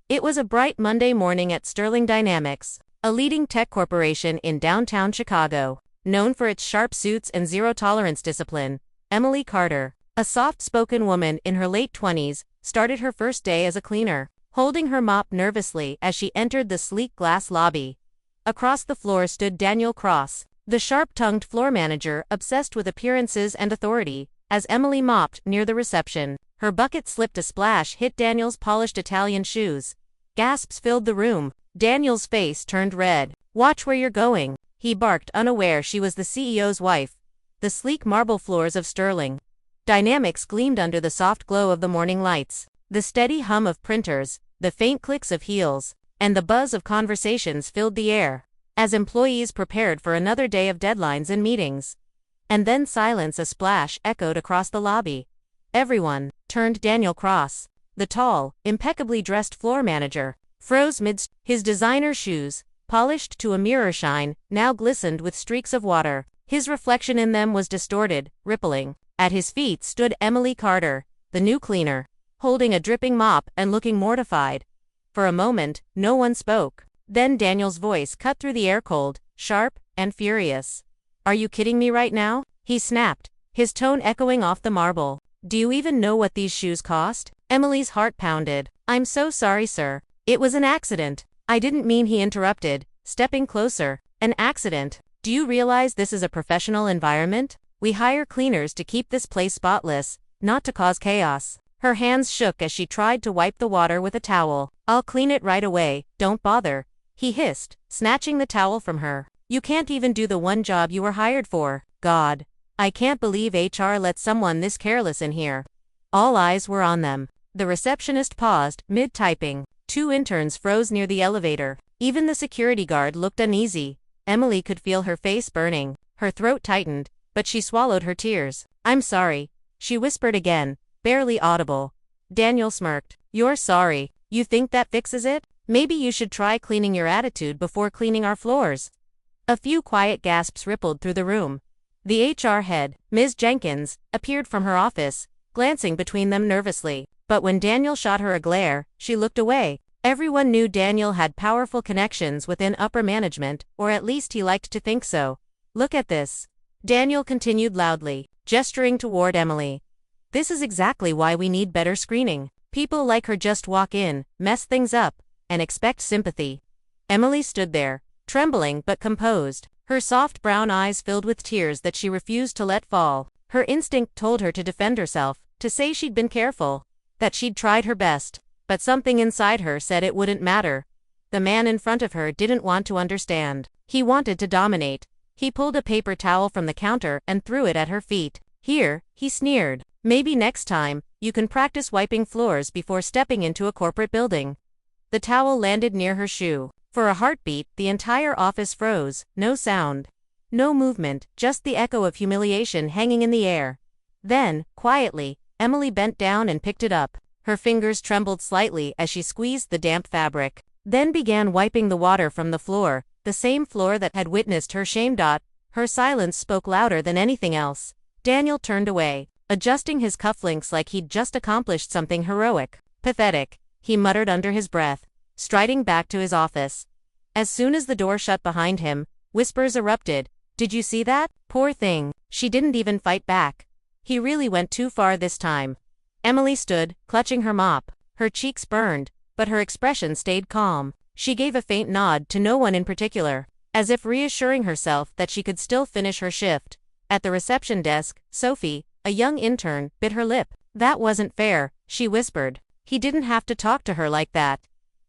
It was a bright Monday morning at Sterling Dynamics, a leading tech corporation in downtown Chicago. Known for its sharp suits and zero-tolerance discipline, Emily Carter, a soft-spoken woman in her late 20s, started her first day as a cleaner, holding her mop nervously as she entered the sleek glass lobby. Across the floor stood Daniel Cross, the sharp-tongued floor manager obsessed with appearances and authority. As Emily mopped near the reception, her bucket slipped. A splash hit Daniel's polished Italian shoes. Gasps filled the room. Daniel's face turned red. "Watch where you're going," he barked, unaware she was the CEO's wife. The sleek marble floors of Sterling Dynamics gleamed under the soft glow of the morning lights. The steady hum of printers, the faint clicks of heels, and the buzz of conversations filled the air, as employees prepared for another day of deadlines and meetings. And then silence. A splash echoed across the lobby. Everyone turned. Daniel Cross, the tall, impeccably dressed floor manager, froze mid. His designer shoes, polished to a mirror shine, now glistened with streaks of water. His reflection in them was distorted, rippling. At his feet stood Emily Carter, the new cleaner, holding a dripping mop and looking mortified. For a moment, no one spoke. Then Daniel's voice cut through the air, cold, sharp, and furious. "Are you kidding me right now?" he snapped, his tone echoing off the marble. "Do you even know what these shoes cost?" Emily's heart pounded. "I'm so sorry, sir. It was an accident." "I didn't mean," he interrupted, stepping closer. "An accident? Do you realize this is a professional environment? We hire cleaners to keep this place spotless, not to cause chaos." Her hands shook as she tried to wipe the water with a towel. "I'll clean it right away, don't bother," he hissed, snatching the towel from her. "You can't even do the one job you were hired for." "God, I can't believe HR let someone this careless in here." All eyes were on them. The receptionist paused, mid-typing. Two interns froze near the elevator. Even the security guard looked uneasy. Emily could feel her face burning. Her throat tightened, but she swallowed her tears. "I'm sorry," she whispered again, barely audible. Daniel smirked. "You're sorry? You think that fixes it? Maybe you should try cleaning your attitude before cleaning our floors." A few quiet gasps rippled through the room. The HR head, Ms. Jenkins, appeared from her office, glancing between them nervously. But when Daniel shot her a glare, she looked away. Everyone knew Daniel had powerful connections within upper management, or at least he liked to think so. "Look at this," Daniel continued loudly, gesturing toward Emily. "This is exactly why we need better screening. People like her just walk in, mess things up, and expect sympathy." Emily stood there, trembling but composed, her soft brown eyes filled with tears that she refused to let fall. Her instinct told her to defend herself, to say she'd been careful, that she'd tried her best, but something inside her said it wouldn't matter. The man in front of her didn't want to understand. He wanted to dominate. He pulled a paper towel from the counter and threw it at her feet. "Here," he sneered. "Maybe next time, you can practice wiping floors before stepping into a corporate building." The towel landed near her shoe. For a heartbeat, the entire office froze. No sound. No movement, just the echo of humiliation hanging in the air. Then, quietly, Emily bent down and picked it up. Her fingers trembled slightly as she squeezed the damp fabric, then began wiping the water from the floor, the same floor that had witnessed her shame. Her silence spoke louder than anything else. Daniel turned away, adjusting his cufflinks like he'd just accomplished something heroic. "Pathetic," he muttered under his breath, striding back to his office. As soon as the door shut behind him, whispers erupted. "Did you see that? Poor thing. She didn't even fight back. He really went too far this time." Emily stood, clutching her mop. Her cheeks burned, but her expression stayed calm. She gave a faint nod to no one in particular, as if reassuring herself that she could still finish her shift. At the reception desk, Sophie, a young intern, bit her lip. "That wasn't fair," she whispered. "He didn't have to talk to her like that."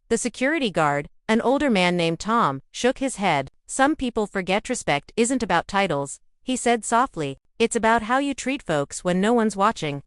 The security guard, an older man named Tom, shook his head. "Some people forget respect isn't about titles," he said softly. "It's about how you treat folks when no one's watching."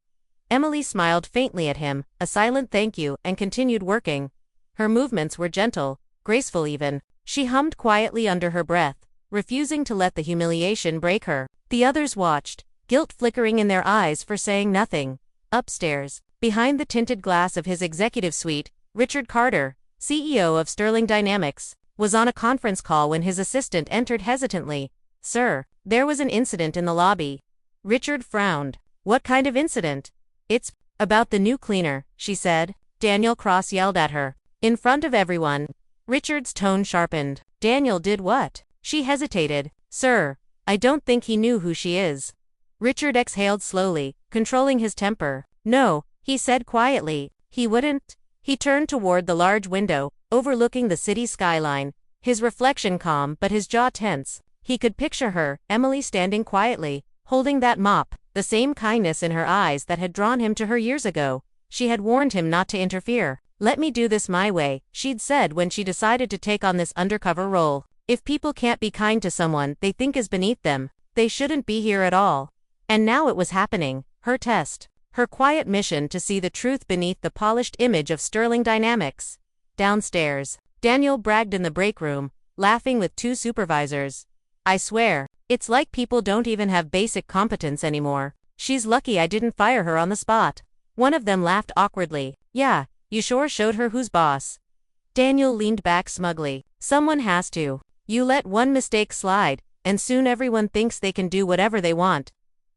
Emily smiled faintly at him, a silent thank you, and continued working. Her movements were gentle, graceful even. She hummed quietly under her breath, refusing to let the humiliation break her. The others watched, guilt flickering in their eyes for saying nothing. Upstairs, behind the tinted glass of his executive suite, Richard Carter, CEO of Sterling Dynamics, was on a conference call when his assistant entered hesitantly. "Sir, there was an incident in the lobby." Richard frowned. "What kind of incident?" "It's about the new cleaner," she said. Daniel Cross yelled at her. In front of everyone. Richard's tone sharpened. Daniel did what? She hesitated. Sir, I don't think he knew who she is. Richard exhaled slowly, controlling his temper. No, he said quietly. He wouldn't. He turned toward the large window, overlooking the city skyline, his reflection calm but his jaw tense. He could picture her, Emily, standing quietly, holding that mop, the same kindness in her eyes that had drawn him to her years ago. She had warned him not to interfere. Let me do this my way, she'd said when she decided to take on this undercover role. If people can't be kind to someone they think is beneath them, they shouldn't be here at all. And now it was happening, her test. Her quiet mission to see the truth beneath the polished image of Sterling Dynamics. Downstairs, Daniel bragged in the break room, laughing with two supervisors. I swear, it's like people don't even have basic competence anymore. She's lucky I didn't fire her on the spot. One of them laughed awkwardly. Yeah, you sure showed her who's boss. Daniel leaned back smugly. Someone has to. You let one mistake slide, and soon everyone thinks they can do whatever they want.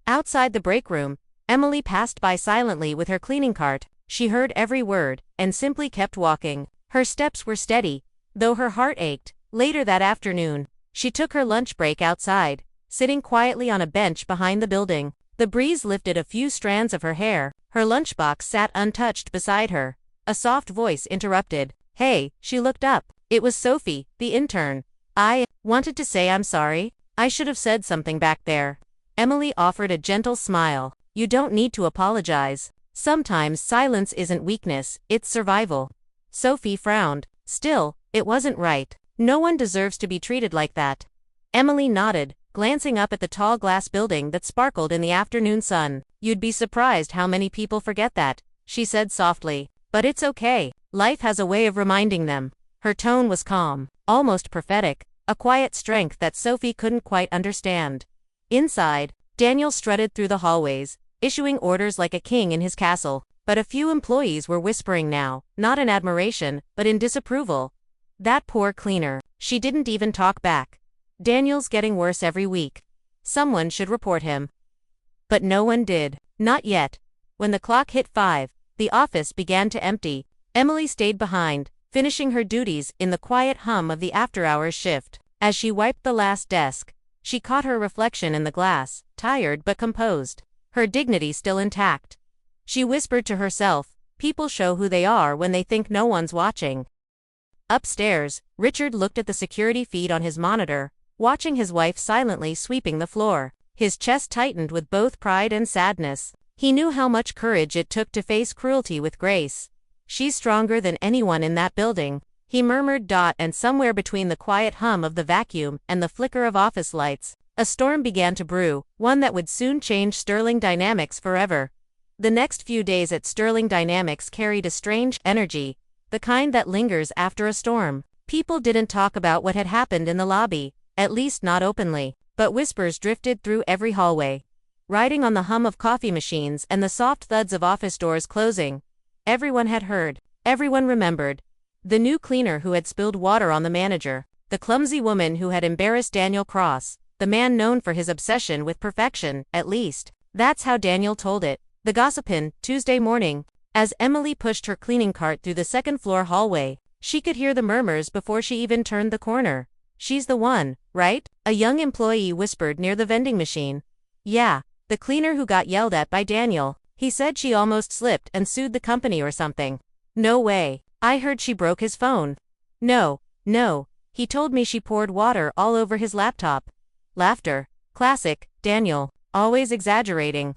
Outside the break room, Emily passed by silently with her cleaning cart. She heard every word, and simply kept walking. Her steps were steady, though her heart ached. Later that afternoon, she took her lunch break outside, sitting quietly on a bench behind the building. The breeze lifted a few strands of her hair. Her lunchbox sat untouched beside her. A soft voice interrupted. Hey, she looked up. It was Sophie, the intern. I wanted to say I'm sorry. I should have said something back there. Emily offered a gentle smile. You don't need to apologize. Sometimes silence isn't weakness, it's survival. Sophie frowned. Still, it wasn't right. No one deserves to be treated like that. Emily nodded, glancing up at the tall glass building that sparkled in the afternoon sun. You'd be surprised how many people forget that, she said softly. But it's okay. Life has a way of reminding them. Her tone was calm, almost prophetic, a quiet strength that Sophie couldn't quite understand. Inside, Daniel strutted through the hallways, issuing orders like a king in his castle. But a few employees were whispering now, not in admiration, but in disapproval. That poor cleaner. She didn't even talk back. Daniel's getting worse every week. Someone should report him. But no one did. Not yet. When the clock hit 5, the office began to empty. Emily stayed behind, finishing her duties in the quiet hum of the after-hours shift. As she wiped the last desk, she caught her reflection in the glass, tired but composed, her dignity still intact. She whispered to herself, people show who they are when they think no one's watching. Upstairs, Richard looked at the security feed on his monitor, watching his wife silently sweeping the floor. His chest tightened with both pride and sadness. He knew how much courage it took to face cruelty with grace. She's stronger than anyone in that building, he murmured. And somewhere between the quiet hum of the vacuum and the flicker of office lights, a storm began to brew, one that would soon change Sterling Dynamics forever. The next few days at Sterling Dynamics carried a strange energy, the kind that lingers after a storm. People didn't talk about what had happened in the lobby, at least not openly, but whispers drifted through every hallway. Riding on the hum of coffee machines and the soft thuds of office doors closing, everyone had heard, everyone remembered. The new cleaner who had spilled water on the manager, the clumsy woman who had embarrassed Daniel Cross, the man known for his obsession with perfection, at least. That's how Daniel told it. The gossipin, Tuesday morning. As Emily pushed her cleaning cart through the second-floor hallway, she could hear the murmurs before she even turned the corner. She's the one, right? A young employee whispered near the vending machine. Yeah, the cleaner who got yelled at by Daniel. He said she almost slipped and sued the company or something. No way. I heard she broke his phone. No, he told me she poured water all over his laptop. Laughter. Classic, Daniel, always exaggerating.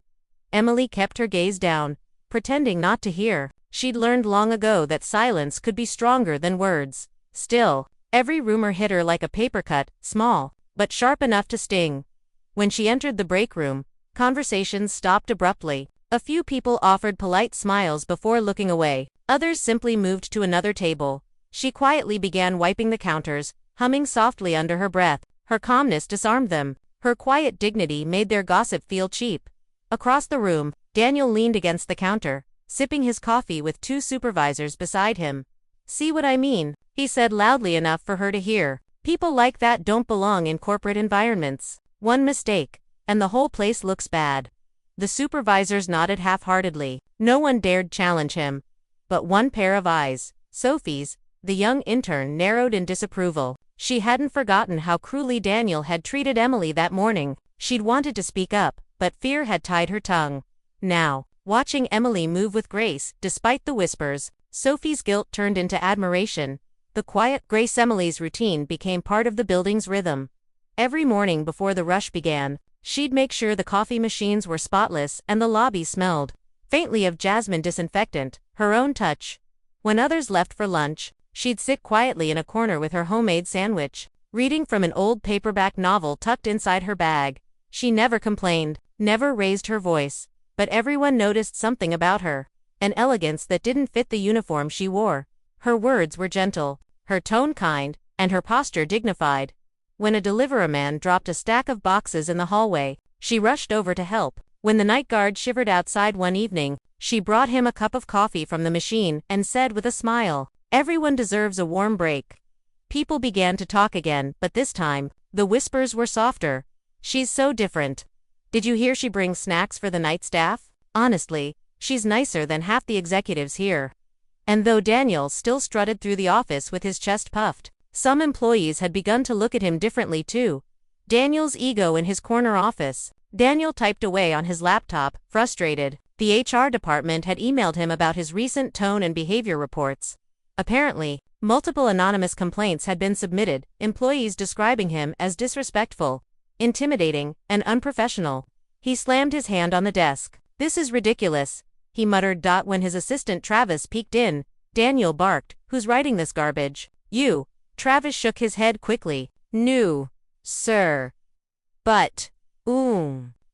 Emily kept her gaze down, pretending not to hear. She'd learned long ago that silence could be stronger than words. Still, every rumor hit her like a paper cut, small, but sharp enough to sting. When she entered the break room, conversations stopped abruptly. A few people offered polite smiles before looking away. Others simply moved to another table. She quietly began wiping the counters, humming softly under her breath. Her calmness disarmed them. Her quiet dignity made their gossip feel cheap. Across the room, Daniel leaned against the counter, sipping his coffee with two supervisors beside him. See what I mean? He said loudly enough for her to hear. People like that don't belong in corporate environments. One mistake, and the whole place looks bad. The supervisors nodded half-heartedly. No one dared challenge him. But one pair of eyes, Sophie's, the young intern, narrowed in disapproval. She hadn't forgotten how cruelly Daniel had treated Emily that morning. She'd wanted to speak up, but fear had tied her tongue. Now, watching Emily move with grace, despite the whispers, Sophie's guilt turned into admiration. The quiet grace Emily's routine became part of the building's rhythm. Every morning before the rush began, she'd make sure the coffee machines were spotless and the lobby smelled faintly of jasmine disinfectant, her own touch. When others left for lunch, she'd sit quietly in a corner with her homemade sandwich, reading from an old paperback novel tucked inside her bag. She never complained, never raised her voice, but everyone noticed something about her, an elegance that didn't fit the uniform she wore. Her words were gentle, her tone kind, and her posture dignified. When a delivery man dropped a stack of boxes in the hallway, she rushed over to help. When the night guard shivered outside one evening, she brought him a cup of coffee from the machine and said with a smile, "Everyone deserves a warm break." People began to talk again, but this time, the whispers were softer. "She's so different. Did you hear she brings snacks for the night staff? Honestly, she's nicer than half the executives here." And though Daniel still strutted through the office with his chest puffed, some employees had begun to look at him differently too. Daniel's ego in his corner office. Daniel typed away on his laptop, frustrated. The HR department had emailed him about his recent tone and behavior reports. Apparently, multiple anonymous complaints had been submitted, employees describing him as disrespectful, intimidating, and unprofessional. He slammed his hand on the desk. "This is ridiculous," he muttered. When his assistant Travis peeked in, Daniel barked, "Who's writing this garbage?" "You." Travis shook his head quickly. "No, sir. But,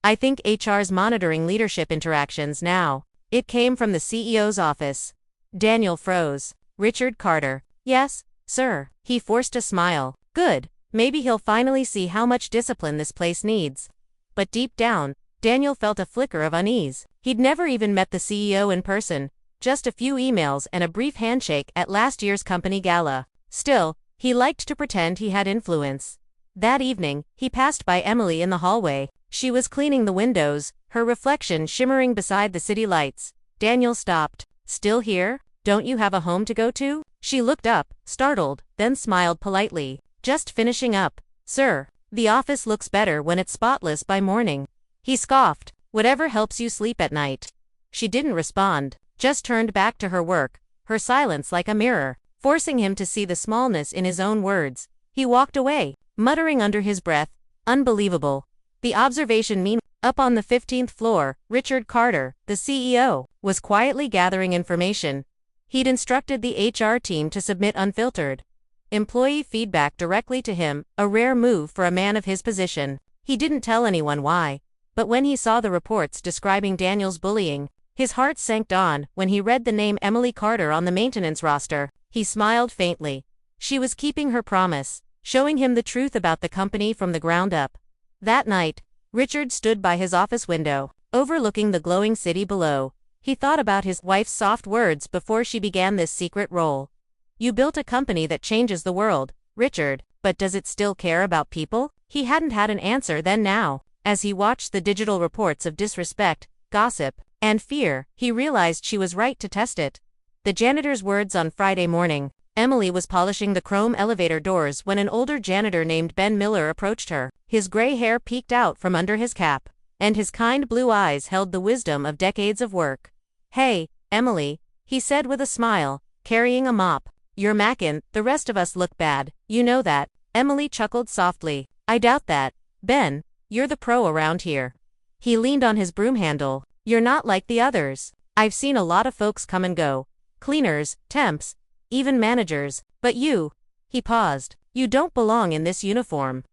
I think HR's monitoring leadership interactions now." It came from the CEO's office. Daniel froze. "Richard Carter." "Yes, sir." He forced a smile. "Good. Maybe he'll finally see how much discipline this place needs." But deep down, Daniel felt a flicker of unease. He'd never even met the CEO in person, just a few emails and a brief handshake at last year's company gala. Still, he liked to pretend he had influence. That evening, he passed by Emily in the hallway. She was cleaning the windows, her reflection shimmering beside the city lights. Daniel stopped. "Still here? Don't you have a home to go to?" She looked up, startled, then smiled politely. "Just finishing up, sir. The office looks better when it's spotless by morning." He scoffed. "Whatever helps you sleep at night." She didn't respond, just turned back to her work, her silence like a mirror, forcing him to see the smallness in his own words. He walked away, muttering under his breath, "Unbelievable." The observation mean. Up on the 15th floor, Richard Carter, the CEO, was quietly gathering information. He'd instructed the HR team to submit unfiltered employee feedback directly to him, a rare move for a man of his position. He didn't tell anyone why, but when he saw the reports describing Daniel's bullying, his heart sank. When he read the name Emily Carter on the maintenance roster, he smiled faintly. She was keeping her promise, showing him the truth about the company from the ground up. That night, Richard stood by his office window, overlooking the glowing city below. He thought about his wife's soft words before she began this secret role. "You built a company that changes the world, Richard, but does it still care about people?" He hadn't had an answer then. Now, as he watched the digital reports of disrespect, gossip, and fear, he realized she was right to test it. The janitor's words on Friday morning. Emily was polishing the chrome elevator doors when an older janitor named Ben Miller approached her. His gray hair peeked out from under his cap, and his kind blue eyes held the wisdom of decades of work. "Hey, Emily," he said with a smile, carrying a mop. "You're mackin', the rest of us look bad, you know that." Emily chuckled softly. "I doubt that, Ben. You're the pro around here." He leaned on his broom handle. "You're not like the others. I've seen a lot of folks come and go. Cleaners, temps, even managers, but you." He paused. "You don't belong in this uniform."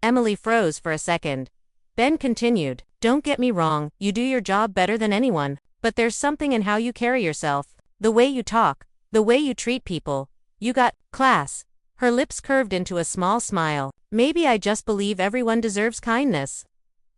Emily froze for a second. Ben continued, "Don't get me wrong, you do your job better than anyone, but there's something in how you carry yourself, the way you talk, the way you treat people. You got class." Her lips curved into a small smile. "Maybe I just believe everyone deserves kindness."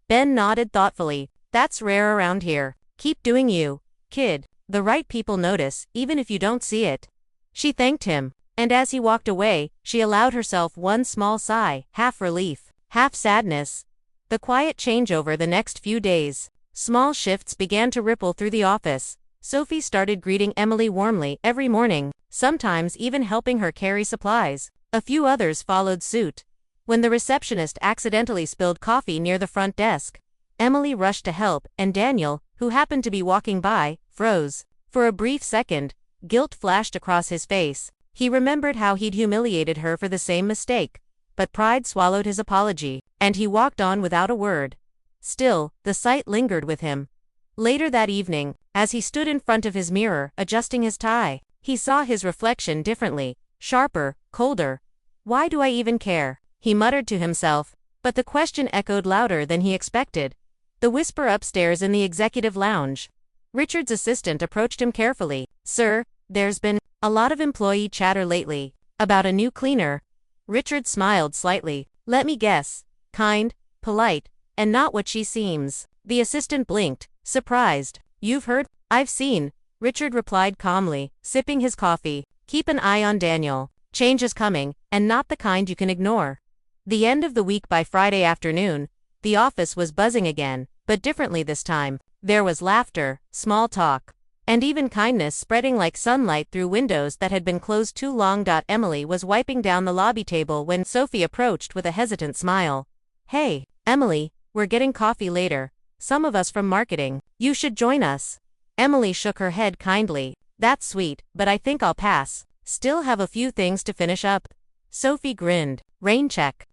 Ben nodded thoughtfully. "That's rare around here. Keep doing you, kid. The right people notice, even if you don't see it." She thanked him, and as he walked away, she allowed herself one small sigh, half relief, half sadness. The quiet changeover the next few days. Small shifts began to ripple through the office. Sophie started greeting Emily warmly every morning, sometimes even helping her carry supplies. A few others followed suit. When the receptionist accidentally spilled coffee near the front desk, Emily rushed to help, and Daniel, who happened to be walking by, froze. For a brief second, guilt flashed across his face. He remembered how he'd humiliated her for the same mistake. But pride swallowed his apology, and he walked on without a word. Still, the sight lingered with him. Later that evening, as he stood in front of his mirror, adjusting his tie, he saw his reflection differently, sharper, colder. "Why do I even care?" he muttered to himself, but the question echoed louder than he expected. The whisper upstairs in the executive lounge. Richard's assistant approached him carefully. "Sir, there's been a lot of employee chatter lately about a new cleaner." Richard smiled slightly. "Let me guess. Kind, polite, and not what she seems." The assistant blinked, surprised. "You've heard?" "I've seen," Richard replied calmly, sipping his coffee. "Keep an eye on Daniel. Change is coming, and not the kind you can ignore." The end of the week. By Friday afternoon, the office was buzzing again, but differently this time. There was laughter, small talk, and even kindness spreading like sunlight through windows that had been closed too long. Emily was wiping down the lobby table when Sophie approached with a hesitant smile. "Hey, Emily, we're getting coffee later. Some of us from marketing. You should join us." Emily shook her head kindly. "That's sweet, but I think I'll pass. Still have a few things to finish up." Sophie grinned. Rain check.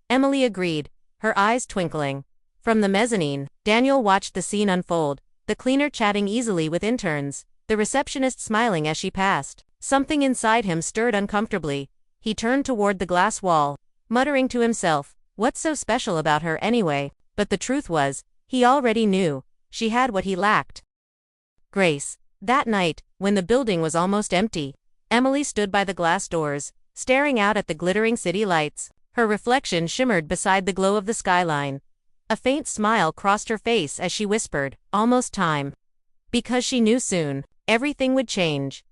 Emily agreed, her eyes twinkling. From the mezzanine, Daniel watched the scene unfold, the cleaner chatting easily with interns, the receptionist smiling as she passed. Something inside him stirred uncomfortably. He turned toward the glass wall, muttering to himself, "What's so special about her anyway?" But the truth was, he already knew, she had what he lacked. Grace. That night, when the building was almost empty, Emily stood by the glass doors, staring out at the glittering city lights. Her reflection shimmered beside the glow of the skyline. A faint smile crossed her face as she whispered, "Almost time." Because she knew soon, everything would change.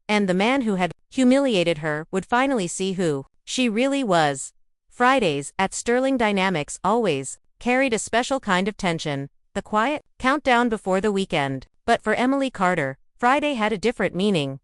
And the man who had humiliated her would finally see who she really was. Fridays, at Sterling Dynamics, always carried a special kind of tension, the quiet countdown before the weekend. But for Emily Carter, Friday had a different meaning.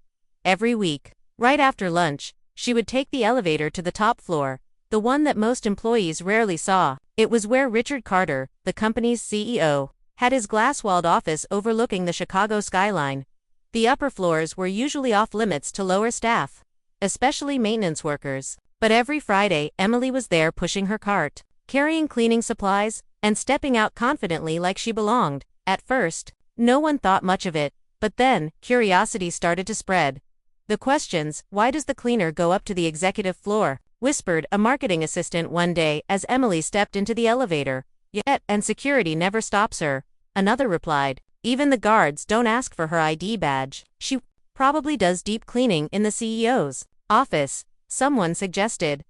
Every week, right after lunch, she would take the elevator to the top floor, the one that most employees rarely saw. It was where Richard Carter, the company's CEO, had his glass-walled office overlooking the Chicago skyline. The upper floors were usually off-limits to lower staff, especially maintenance workers. But every Friday, Emily was there pushing her cart, carrying cleaning supplies, and stepping out confidently like she belonged. At first, no one thought much of it, but then, curiosity started to spread. The questions, "Why does the cleaner go up to the executive floor?" whispered a marketing assistant one day as Emily stepped into the elevator. "Yet, and security never stops her," another replied. "Even the guards don't ask for her ID badge. She probably does deep cleaning in the CEO's office," someone suggested.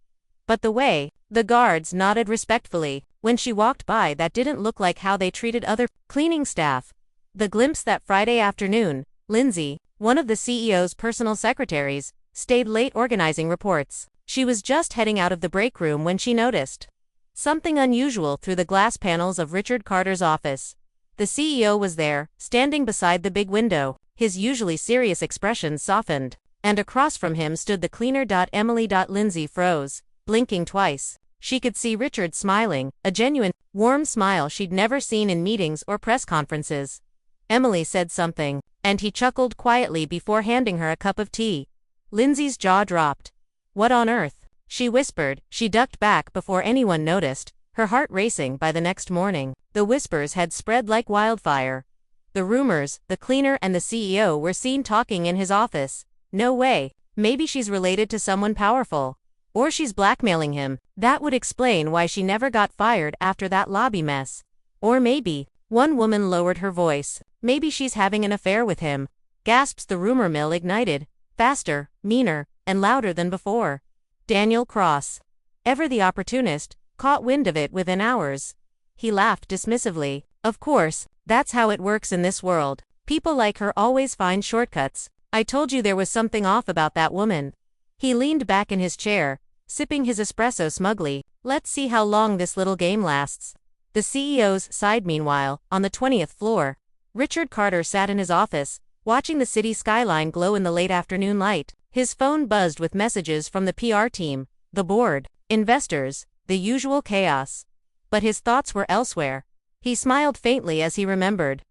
But the way the guards nodded respectfully when she walked by, that didn't look like how they treated other cleaning staff. The glimpse that Friday afternoon, Lindsay, one of the CEO's personal secretaries, stayed late organizing reports. She was just heading out of the break room when she noticed something unusual through the glass panels of Richard Carter's office. The CEO was there, standing beside the big window, his usually serious expression softened, and across from him stood the cleaner. Emily. Lindsay froze, blinking twice. She could see Richard smiling, a genuine, warm smile she'd never seen in meetings or press conferences. Emily said something, and he chuckled quietly before handing her a cup of tea. Lindsay's jaw dropped. "What on earth?" she whispered. She ducked back before anyone noticed, her heart racing. By the next morning, the whispers had spread like wildfire. The rumors, the cleaner and the CEO were seen talking in his office. "No way, maybe she's related to someone powerful. Or she's blackmailing him. That would explain why she never got fired after that lobby mess. Or maybe," one woman lowered her voice, "maybe she's having an affair with him." Gasps. The rumor mill ignited, faster, meaner, and louder than before. Daniel Cross, ever the opportunist, caught wind of it within hours. He laughed dismissively. "Of course, that's how it works in this world. People like her always find shortcuts. I told you there was something off about that woman." He leaned back in his chair, sipping his espresso smugly. "Let's see how long this little game lasts." The CEO's side. Meanwhile, on the 20th floor, Richard Carter sat in his office, watching the city skyline glow in the late afternoon light. His phone buzzed with messages from the PR team, the board, investors, the usual chaos. But his thoughts were elsewhere. He smiled faintly as he remembered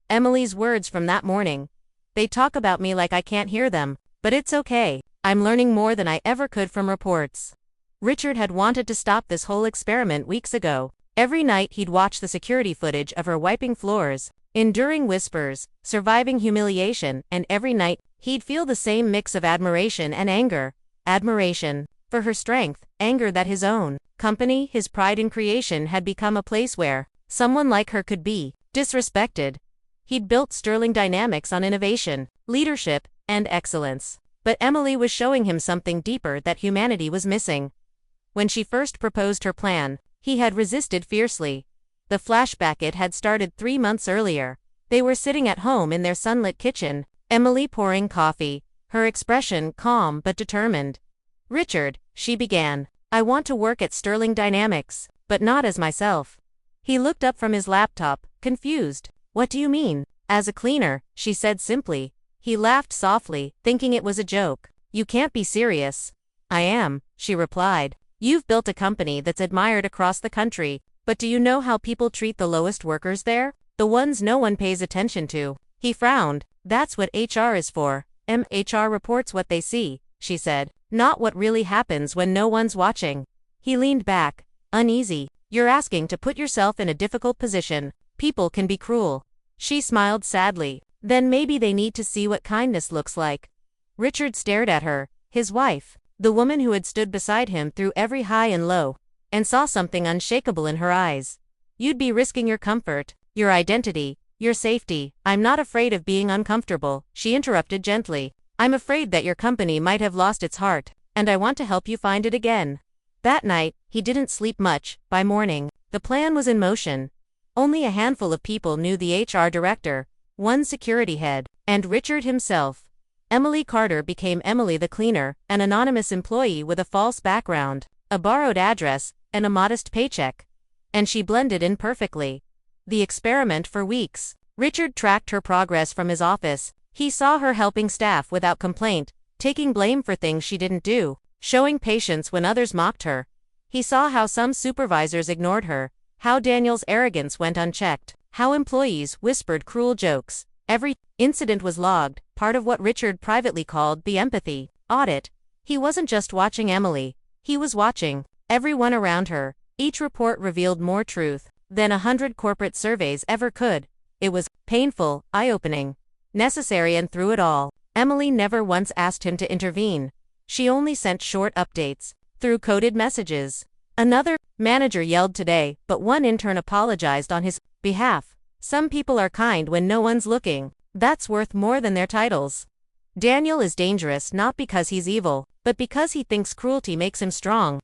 Emily's words from that morning. "They talk about me like I can't hear them, but it's okay. I'm learning more than I ever could from reports." Richard had wanted to stop this whole experiment weeks ago. Every night he'd watch the security footage of her wiping floors, enduring whispers, surviving humiliation, and every night he'd feel the same mix of admiration and anger. Admiration for her strength, anger that his own company, his pride in creation, had become a place where someone like her could be disrespected. He'd built Sterling Dynamics on innovation, leadership, and excellence. But Emily was showing him something deeper that humanity was missing. When she first proposed her plan, he had resisted fiercely. The flashback it had started 3 months earlier. They were sitting at home in their sunlit kitchen, Emily pouring coffee, her expression calm but determined. "Richard," she began, "I want to work at Sterling Dynamics, but not as myself." He looked up from his laptop, confused. "What do you mean?" "As a cleaner," she said simply. He laughed softly, thinking it was a joke. "You can't be serious." "I am," she replied. "You've built a company that's admired across the country, but do you know how people treat the lowest workers there? The ones no one pays attention to." He frowned. "That's what HR is for. HR reports what they see," she said, "not what really happens when no one's watching." He leaned back, uneasy. "You're asking to put yourself in a difficult position. People can be cruel." She smiled sadly. "Then maybe they need to see what kindness looks like." Richard stared at her, his wife, the woman who had stood beside him through every high and low, and saw something unshakable in her eyes. "You'd be risking your comfort, your identity, your safety." "I'm not afraid of being uncomfortable," she interrupted gently. "I'm afraid that your company might have lost its heart, and I want to help you find it again." That night, he didn't sleep much. By morning, the plan was in motion. Only a handful of people knew: the HR director, one security head, and Richard himself. Emily Carter became Emily the cleaner, an anonymous employee with a false background, a borrowed address, and a modest paycheck. And she blended in perfectly. The experiment for weeks. Richard tracked her progress from his office. He saw her helping staff without complaint, taking blame for things she didn't do, showing patience when others mocked her. He saw how some supervisors ignored her, how Daniel's arrogance went unchecked, how employees whispered cruel jokes. Every incident was logged, part of what Richard privately called the empathy audit. He wasn't just watching Emily, he was watching everyone around her. Each report revealed more truth than 100 corporate surveys ever could. It was painful, eye-opening, necessary, and through it all, Emily never once asked him to intervene. She only sent short updates through coded messages. Another manager yelled today, but one intern apologized on his behalf. Some people are kind when no one's looking. That's worth more than their titles. Daniel is dangerous not because he's evil, but because he thinks cruelty makes him strong.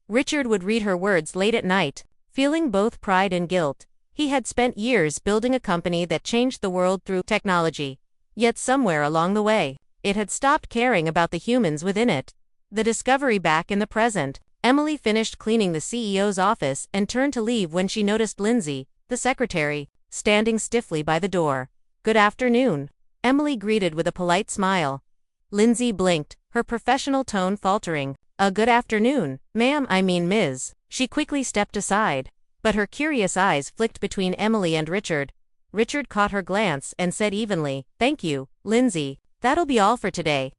Richard would read her words late at night, feeling both pride and guilt. He had spent years building a company that changed the world through technology. Yet somewhere along the way, it had stopped caring about the humans within it. The discovery back in the present. Emily finished cleaning the CEO's office and turned to leave when she noticed Lindsay, the secretary, standing stiffly by the door. "Good afternoon," Emily greeted with a polite smile. Lindsay blinked, her professional tone faltering. Good afternoon, ma'am, I mean Ms." She quickly stepped aside, but her curious eyes flicked between Emily and Richard. Richard caught her glance and said evenly, "Thank you, Lindsay. That'll be all for today."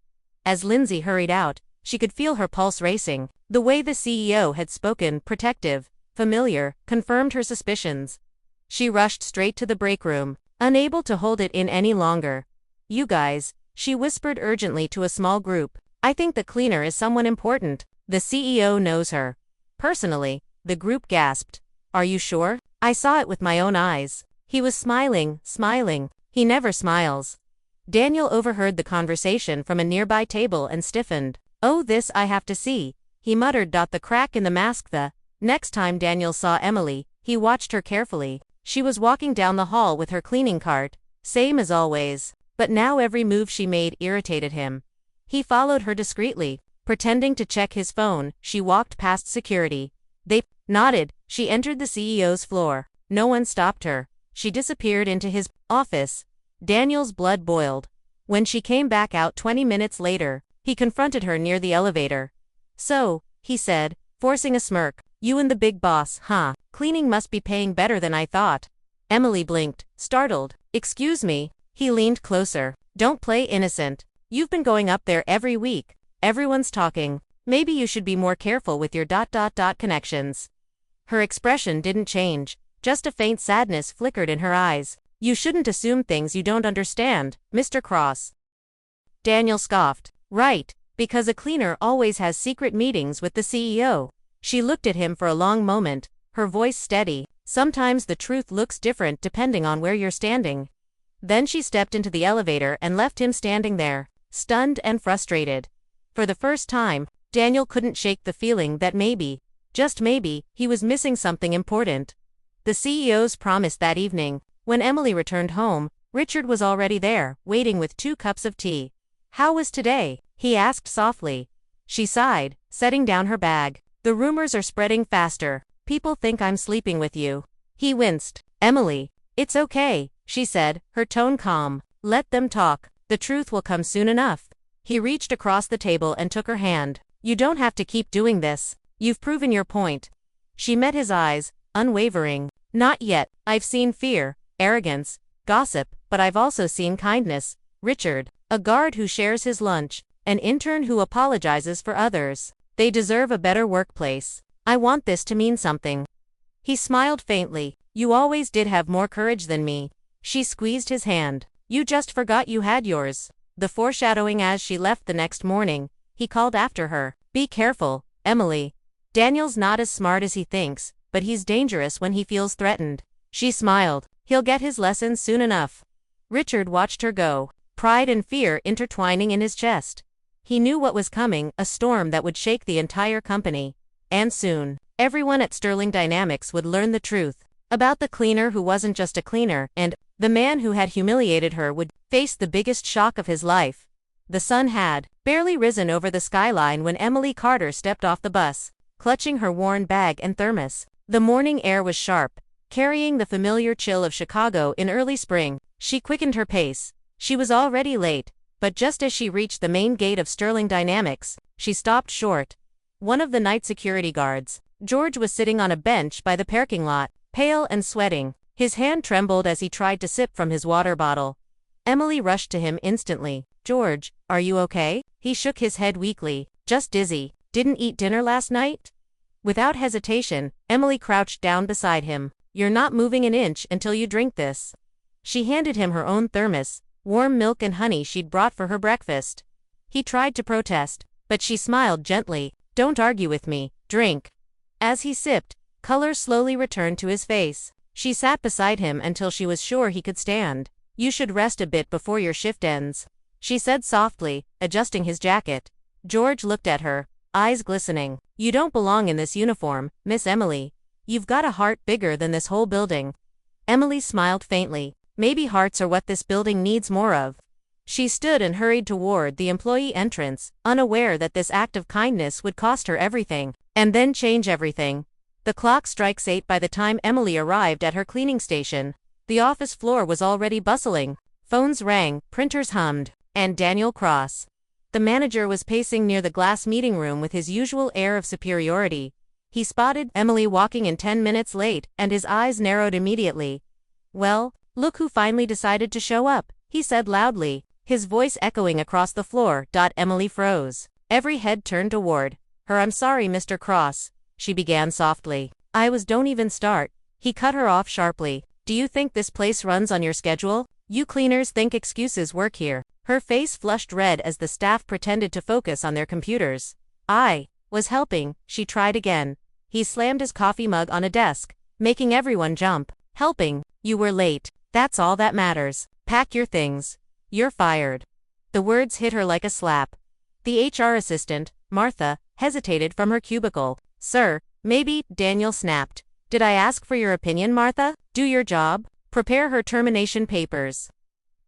As Lindsay hurried out, she could feel her pulse racing. The way the CEO had spoken, protective, familiar, confirmed her suspicions. She rushed straight to the break room, unable to hold it in any longer. "You guys," she whispered urgently to a small group. "I think the cleaner is someone important. The CEO knows her personally." The group gasped. "Are you sure?" "I saw it with my own eyes." He was smiling. He never smiles. Daniel overheard the conversation from a nearby table and stiffened. "Oh, this I have to see," he muttered. The crack in the mask. The next time Daniel saw Emily, he watched her carefully. She was walking down the hall with her cleaning cart, same as always, but now every move she made irritated him. He followed her discreetly, pretending to check his phone. She walked past security. They nodded. She entered the CEO's floor. No one stopped her. she disappeared into his office. Daniel's blood boiled. When she came back out 20 minutes later, he confronted her near the elevator. "So," he said, forcing a smirk, "you and the big boss, huh? Cleaning must be paying better than I thought." Emily blinked, startled. "Excuse me." He leaned closer. "Don't play innocent. You've been going up there every week. Everyone's talking. Maybe you should be more careful with your connections." Her expression didn't change. Just a faint sadness flickered in her eyes. "You shouldn't assume things you don't understand, Mr. Cross." Daniel scoffed. "Right, because a cleaner always has secret meetings with the CEO. She looked at him for a long moment, her voice steady. "Sometimes the truth looks different depending on where you're standing." Then she stepped into the elevator and left him standing there, stunned and frustrated. For the first time, Daniel couldn't shake the feeling that maybe, just maybe, he was missing something important. The CEO's promise that evening. When Emily returned home, Richard was already there, waiting with 2 cups of tea. "How was today?" he asked softly. She sighed, setting down her bag. "The rumors are spreading faster. People think I'm sleeping with you." He winced. "Emily, it's okay," she said, her tone calm. "Let them talk. The truth will come soon enough." He reached across the table and took her hand. "You don't have to keep doing this. You've proven your point." She met his eyes, unwavering. "Not yet. I've seen fear, arrogance, gossip, but I've also seen kindness. Richard, a guard who shares his lunch, an intern who apologizes for others. They deserve a better workplace. I want this to mean something." He smiled faintly. "You always did have more courage than me." She squeezed his hand. "You just forgot you had yours." The foreshadowing as she left the next morning, he called after her. "Be careful, Emily. Daniel's not as smart as he thinks, but he's dangerous when he feels threatened." She smiled. "He'll get his lesson soon enough." Richard watched her go, pride and fear intertwining in his chest. He knew what was coming, a storm that would shake the entire company. And soon, everyone at Sterling Dynamics would learn the truth. About the cleaner who wasn't just a cleaner, and the man who had humiliated her would face the biggest shock of his life. The sun had barely risen over the skyline when Emily Carter stepped off the bus, clutching her worn bag and thermos. The morning air was sharp, carrying the familiar chill of Chicago in early spring. She quickened her pace. She was already late, but just as she reached the main gate of Sterling Dynamics, she stopped short. One of the night security guards, George, was sitting on a bench by the parking lot, pale and sweating. His hand trembled as he tried to sip from his water bottle. Emily rushed to him instantly. "George, are you okay?" He shook his head weakly. "Just dizzy. Didn't eat dinner last night?" Without hesitation, Emily crouched down beside him. "You're not moving an inch until you drink this." She handed him her own thermos, warm milk and honey she'd brought for her breakfast. He tried to protest, but she smiled gently. "Don't argue with me, drink." As he sipped, color slowly returned to his face. She sat beside him until she was sure he could stand. "You should rest a bit before your shift ends," she said softly, adjusting his jacket. George looked at her, eyes glistening. "You don't belong in this uniform, Miss Emily. You've got a heart bigger than this whole building." Emily smiled faintly. "Maybe hearts are what this building needs more of." She stood and hurried toward the employee entrance, unaware that this act of kindness would cost her everything, and then change everything. The clock strikes 8 by the time Emily arrived at her cleaning station. The office floor was already bustling. Phones rang, printers hummed, and Daniel Cross, the manager, was pacing near the glass meeting room with his usual air of superiority. He spotted Emily walking in 10 minutes late, and his eyes narrowed immediately. "Well, look who finally decided to show up," he said loudly, his voice echoing across the floor. Emily froze. Every head turned toward her. "I'm sorry, Mr. Cross," she began softly. Don't even start." He cut her off sharply. "Do you think this place runs on your schedule? You cleaners think excuses work here." Her face flushed red as the staff pretended to focus on their computers. "I was helping," she tried again. He slammed his coffee mug on a desk, making everyone jump. "Helping? You were late. That's all that matters. Pack your things. You're fired." The words hit her like a slap. The HR assistant, Martha, hesitated from her cubicle. "Sir, maybe," Daniel snapped. "Did I ask for your opinion, Martha? Do your job. Prepare her termination papers."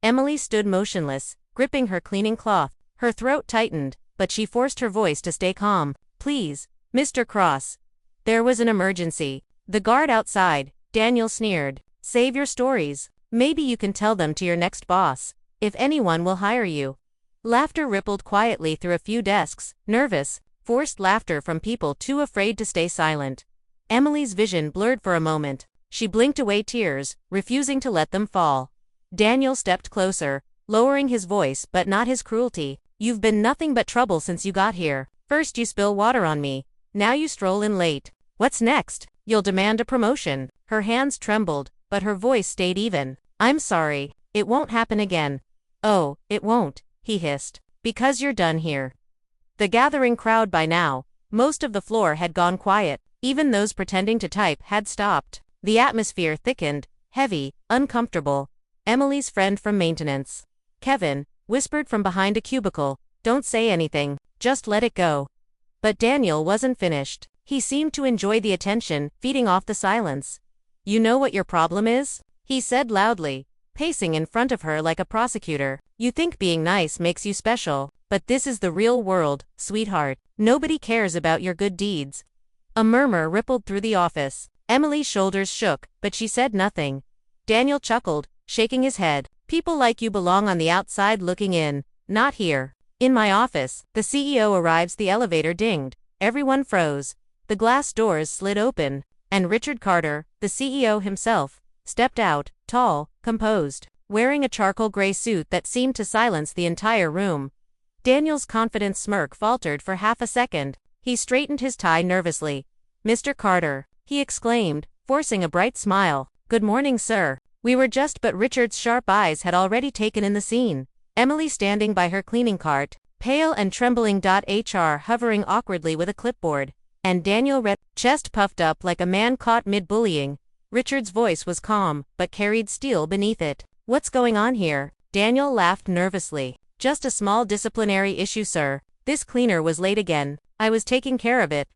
Emily stood motionless, gripping her cleaning cloth. Her throat tightened, but she forced her voice to stay calm. "Please, Mr. Cross. There was an emergency." The guard outside, Daniel sneered. Save your stories. Maybe you can tell them to your next boss, if anyone will hire you. Laughter rippled quietly through a few desks, nervous, forced laughter from people too afraid to stay silent. Emily's vision blurred for a moment. She blinked away tears, refusing to let them fall. Daniel stepped closer, lowering his voice but not his cruelty. You've been nothing but trouble since you got here. First you spill water on me, now you stroll in late. What's next? You'll demand a promotion. Her hands trembled, but her voice stayed even. I'm sorry. It won't happen again. Oh, it won't, he hissed. Because you're done here. The gathering crowd by now, most of the floor had gone quiet. Even those pretending to type had stopped. The atmosphere thickened, heavy, uncomfortable. Emily's friend from maintenance, Kevin, whispered from behind a cubicle, "Don't say anything, just let it go." But Daniel wasn't finished. He seemed to enjoy the attention, feeding off the silence. "You know what your problem is?" he said loudly, pacing in front of her like a prosecutor. "You think being nice makes you special, but this is the real world, sweetheart. Nobody cares about your good deeds." A murmur rippled through the office. Emily's shoulders shook, but she said nothing. Daniel chuckled, shaking his head. "People like you belong on the outside looking in, not here." In my office, the CEO arrives. The elevator dinged. Everyone froze. The glass doors slid open, and Richard Carter, the CEO himself, stepped out, tall, composed, wearing a charcoal gray suit that seemed to silence the entire room. Daniel's confident smirk faltered for half a second. He straightened his tie nervously. "Mr. Carter," he exclaimed, forcing a bright smile. "Good morning, sir." We were just but Richard's sharp eyes had already taken in the scene. Emily standing by her cleaning cart, pale and trembling. HR hovering awkwardly with a clipboard. And Daniel red, chest puffed up like a man caught mid-bullying. Richard's voice was calm, but carried steel beneath it. "What's going on here?" Daniel laughed nervously. "Just a small disciplinary issue, sir. This cleaner was late again. I was taking care of it."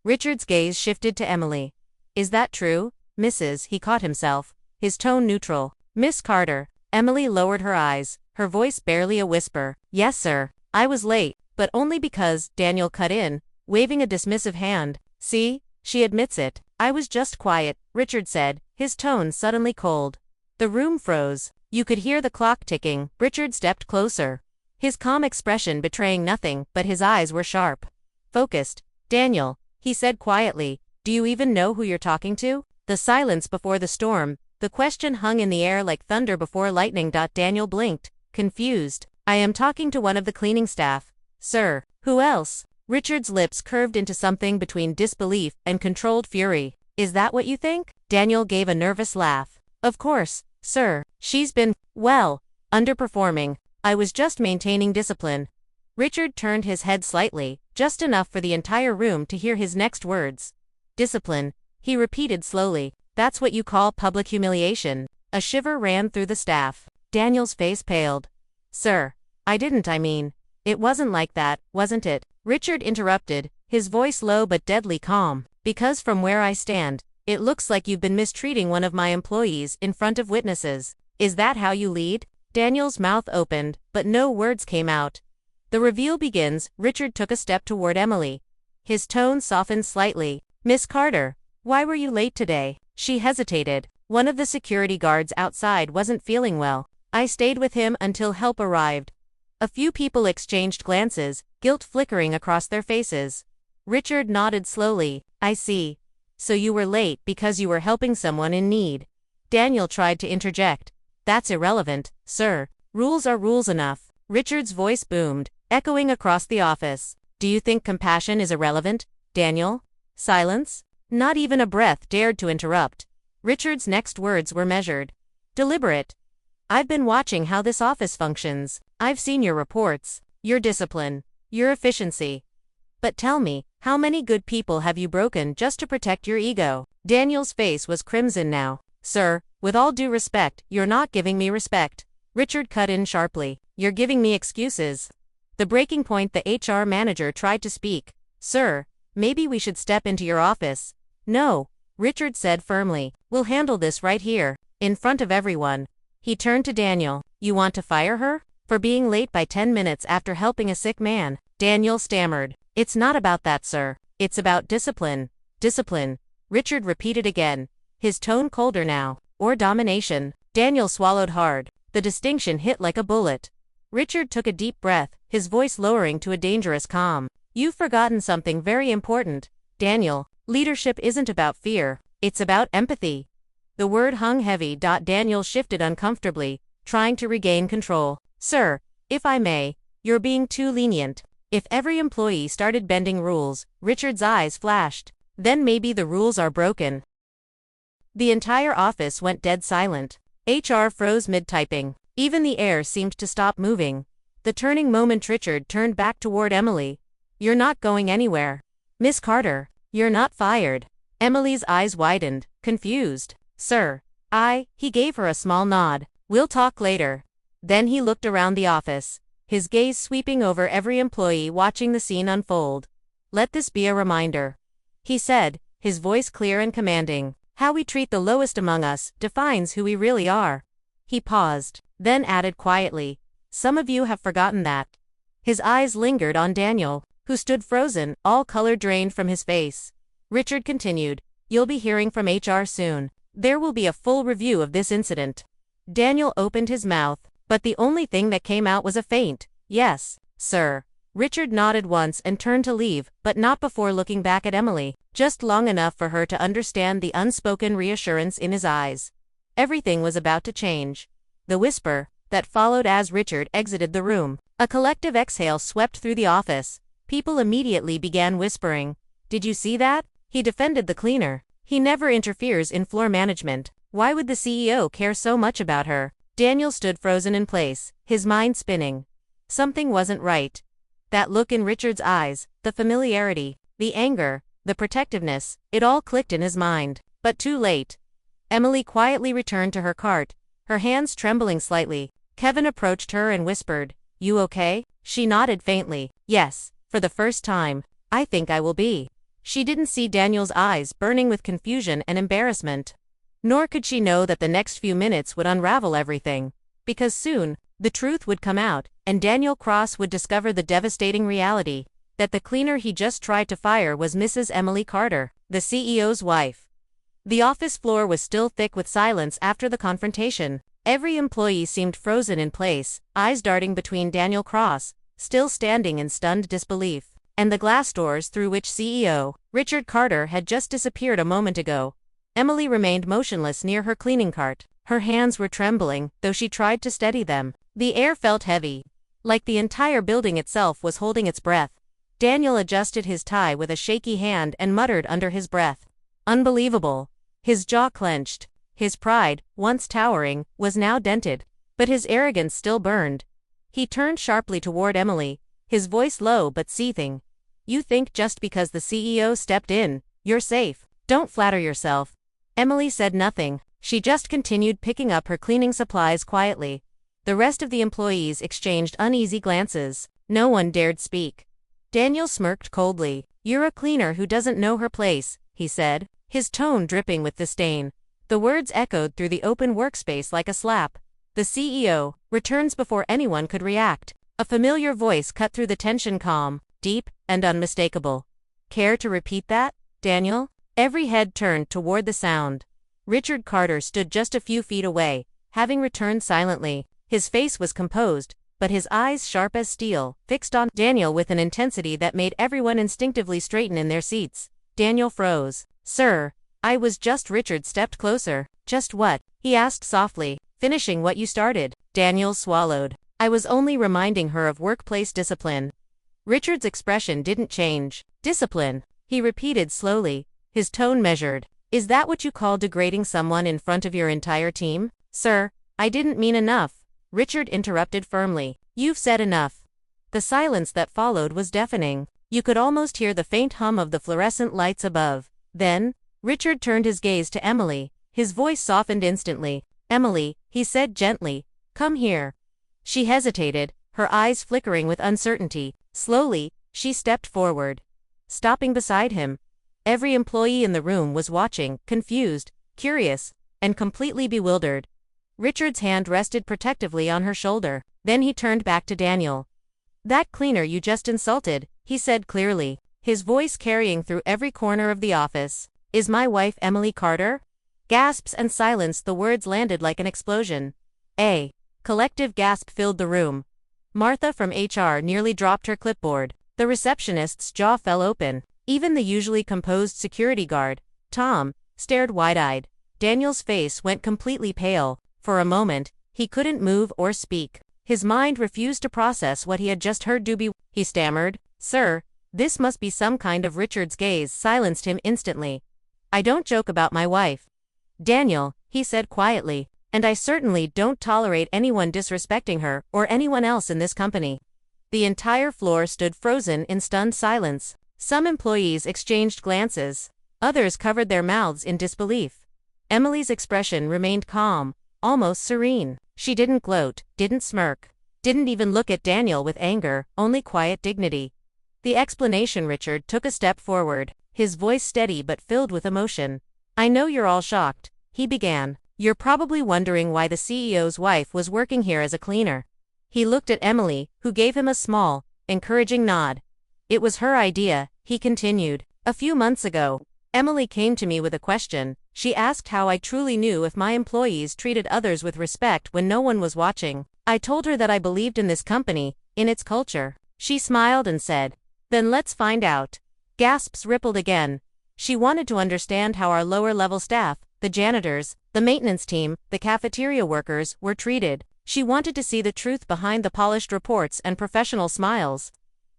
Richard's gaze shifted to Emily. "Is that true, Mrs.?" He caught himself, his tone neutral. "Miss Carter." Emily lowered her eyes, her voice barely a whisper. "Yes, sir. I was late, but only because," Daniel cut in, waving a dismissive hand. "See, she admits it." "I was just quiet," Richard said, his tone suddenly cold. The room froze. You could hear the clock ticking. Richard stepped closer, his calm expression betraying nothing, but his eyes were sharp. Focused. "Daniel," he said quietly, "do you even know who you're talking to?" The silence before the storm, the question hung in the air like thunder before lightning. Daniel blinked, confused. "I am talking to one of the cleaning staff, sir." "Who else?" Richard's lips curved into something between disbelief and controlled fury. "Is that what you think?" Daniel gave a nervous laugh. "Of course, sir. She's been, well, underperforming. I was just maintaining discipline." Richard turned his head slightly, just enough for the entire room to hear his next words. "Discipline," he repeated slowly. "That's what you call public humiliation." A shiver ran through the staff. Daniel's face paled. "Sir, I mean, it wasn't like that, wasn't it?" Richard interrupted, his voice low but deadly calm. "Because from where I stand, it looks like you've been mistreating one of my employees in front of witnesses. Is that how you lead?" Daniel's mouth opened, but no words came out. "The reveal begins." Richard took a step toward Emily. His tone softened slightly. "Miss Carter, why were you late today?" She hesitated. "One of the security guards outside wasn't feeling well. I stayed with him until help arrived." A few people exchanged glances, guilt flickering across their faces. Richard nodded slowly. "I see. So you were late because you were helping someone in need." Daniel tried to interject. "That's irrelevant, sir. Rules are rules enough." Richard's voice boomed, echoing across the office. "Do you think compassion is irrelevant, Daniel?" Silence. Not even a breath dared to interrupt. Richard's next words were measured, deliberate. "I've been watching how this office functions. I've seen your reports, your discipline, your efficiency. But tell me, how many good people have you broken just to protect your ego?" Daniel's face was crimson now. "Sir, with all due respect, you're not giving me respect." Richard cut in sharply. "You're giving me excuses." The breaking point. The HR manager tried to speak. "Sir, maybe we should step into your office." "No," Richard said firmly. "We'll handle this right here, in front of everyone." He turned to Daniel. "You want to fire her? For being late by 10 minutes after helping a sick man?" Daniel stammered. "It's not about that, sir. It's about discipline." "Discipline," Richard repeated again, his tone colder now. or domination. Daniel swallowed hard. The distinction hit like a bullet. Richard took a deep breath, his voice lowering to a dangerous calm. You've forgotten something very important, Daniel. Leadership isn't about fear, it's about empathy. The word hung heavy. Daniel shifted uncomfortably, trying to regain control. Sir, if I may, you're being too lenient. If every employee started bending rules, Richard's eyes flashed. Then maybe the rules are broken. The entire office went dead silent. HR froze mid-typing. Even the air seemed to stop moving. The turning moment. Richard turned back toward Emily. You're not going anywhere. Miss Carter, you're not fired. Emily's eyes widened, confused. Sir, he gave her a small nod. We'll talk later. Then he looked around the office, his gaze sweeping over every employee watching the scene unfold. Let this be a reminder, he said, his voice clear and commanding. How we treat the lowest among us defines who we really are. He paused, then added quietly, some of you have forgotten that. His eyes lingered on Daniel, who stood frozen, all color drained from his face. Richard continued, you'll be hearing from HR soon. There will be a full review of this incident. Daniel opened his mouth, but the only thing that came out was a faint, yes, sir. Richard nodded once and turned to leave, but not before looking back at Emily, just long enough for her to understand the unspoken reassurance in his eyes. Everything was about to change. The whisper that followed as Richard exited the room. A collective exhale swept through the office. People immediately began whispering. Did you see that? He defended the cleaner. He never interferes in floor management. Why would the CEO care so much about her? Daniel stood frozen in place, his mind spinning. Something wasn't right. That look in Richard's eyes, the familiarity, the anger, the protectiveness, it all clicked in his mind. But too late. Emily quietly returned to her cart, her hands trembling slightly. Kevin approached her and whispered, You okay? She nodded faintly. Yes, for the first time. I think I will be. She didn't see Daniel's eyes burning with confusion and embarrassment. Nor could she know that the next few minutes would unravel everything. Because soon, the truth would come out, and Daniel Cross would discover the devastating reality, that the cleaner he just tried to fire was Mrs. Emily Carter, the CEO's wife. The office floor was still thick with silence after the confrontation. Every employee seemed frozen in place, eyes darting between Daniel Cross, still standing in stunned disbelief, and the glass doors through which CEO Richard Carter had just disappeared a moment ago. Emily remained motionless near her cleaning cart. Her hands were trembling, though she tried to steady them. The air felt heavy, like the entire building itself was holding its breath. Daniel adjusted his tie with a shaky hand and muttered under his breath. Unbelievable. His jaw clenched. His pride, once towering, was now dented. But his arrogance still burned. He turned sharply toward Emily, his voice low but seething. You think just because the CEO stepped in, you're safe. Don't flatter yourself. Emily said nothing. She just continued picking up her cleaning supplies quietly. The rest of the employees exchanged uneasy glances. No one dared speak. Daniel smirked coldly. You're a cleaner who doesn't know her place, he said, his tone dripping with disdain. The words echoed through the open workspace like a slap. The CEO returns before anyone could react. A familiar voice cut through the tension, calm, deep, and unmistakable. Care to repeat that, Daniel? Every head turned toward the sound. Richard Carter stood just a few feet away, having returned silently. His face was composed, but his eyes sharp as steel, fixed on Daniel with an intensity that made everyone instinctively straighten in their seats. Daniel froze. Sir, I was just. Richard stepped closer. Just what? He asked softly. Finishing what you started. Daniel swallowed. I was only reminding her of workplace discipline. Richard's expression didn't change. Discipline, he repeated slowly, his tone measured. Is that what you call degrading someone in front of your entire team? Sir, I didn't mean enough. Richard interrupted firmly. You've said enough. The silence that followed was deafening. You could almost hear the faint hum of the fluorescent lights above. Then, Richard turned his gaze to Emily. His voice softened instantly. Emily, he said gently, come here. She hesitated, her eyes flickering with uncertainty. Slowly, she stepped forward, stopping beside him. Every employee in the room was watching, confused, curious, and completely bewildered. Richard's hand rested protectively on her shoulder. Then he turned back to Daniel. That cleaner you just insulted, he said clearly, his voice carrying through every corner of the office, is my wife Emily Carter? Gasps and silence. The words landed like an explosion. A collective gasp filled the room. Martha from HR nearly dropped her clipboard. The receptionist's jaw fell open. Even the usually composed security guard, Tom, stared wide-eyed. Daniel's face went completely pale. For a moment, he couldn't move or speak. His mind refused to process what he had just heard. He stammered, "Sir, this must be some kind of..." Richard's gaze silenced him instantly. "I don't joke about my wife, Daniel," he said quietly, "and I certainly don't tolerate anyone disrespecting her or anyone else in this company." The entire floor stood frozen in stunned silence. Some employees exchanged glances. Others covered their mouths in disbelief. Emily's expression remained calm, almost serene. She didn't gloat, didn't smirk, didn't even look at Daniel with anger, only quiet dignity. The explanation. Richard took a step forward, his voice steady but filled with emotion. "I know you're all shocked," he began. "You're probably wondering why the CEO's wife was working here as a cleaner." He looked at Emily, who gave him a small, encouraging nod. "It was her idea," he continued. "A few months ago, Emily came to me with a question. She asked how I truly knew if my employees treated others with respect when no one was watching. I told her that I believed in this company, in its culture. She smiled and said, 'Then let's find out.'" Gasps rippled again. She wanted to understand how our lower-level staff, the janitors, the maintenance team, the cafeteria workers, were treated. She wanted to see the truth behind the polished reports and professional smiles.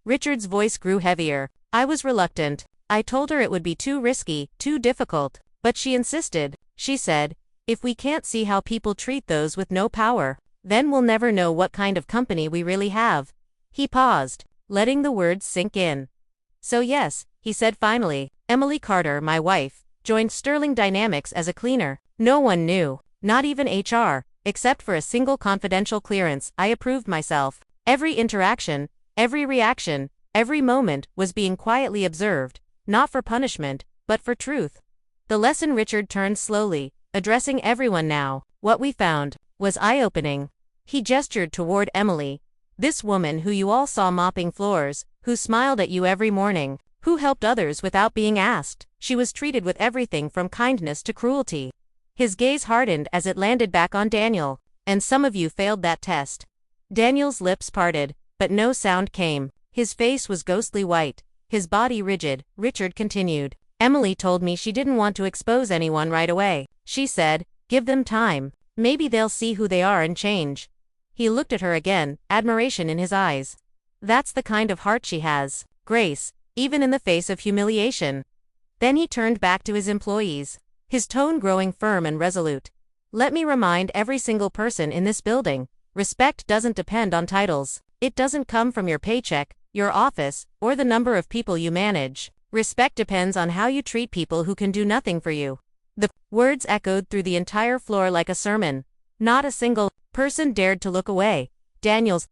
Richard's voice grew heavier. "I was reluctant. I told her it would be too risky, too difficult. But she insisted. She said, 'If we can't see how people treat those with no power, then we'll never know what kind of company we really have.'" He paused, letting the words sink in. "So yes," he said finally, "Emily Carter, my wife, joined Sterling Dynamics as a cleaner. No one knew, not even HR, except for a single confidential clearance I approved myself. Every interaction, every reaction, every moment was being quietly observed, not for punishment, but for truth." The lesson. Richard turned slowly, addressing everyone now. "What we found was eye-opening." He gestured toward Emily. "This woman who you all saw mopping floors, who smiled at you every morning, who helped others without being asked, she was treated with everything from kindness to cruelty." His gaze hardened as it landed back on Daniel. "And some of you failed that test." Daniel's lips parted, but no sound came. His face was ghostly white, his body rigid. Richard continued, "Emily told me she didn't want to expose anyone right away. She said, 'Give them time. Maybe they'll see who they are and change.'" He looked at her again, admiration in his eyes. "That's the kind of heart she has. Grace, even in the face of humiliation." Then he turned back to his employees, his tone growing firm and resolute. "Let me remind every single person in this building, respect doesn't depend on titles. It doesn't come from your paycheck, your office, or the number of people you manage. Respect depends on how you treat people who can do nothing for you." The words echoed through the entire floor like a sermon. Not a single person dared to look away. Daniel's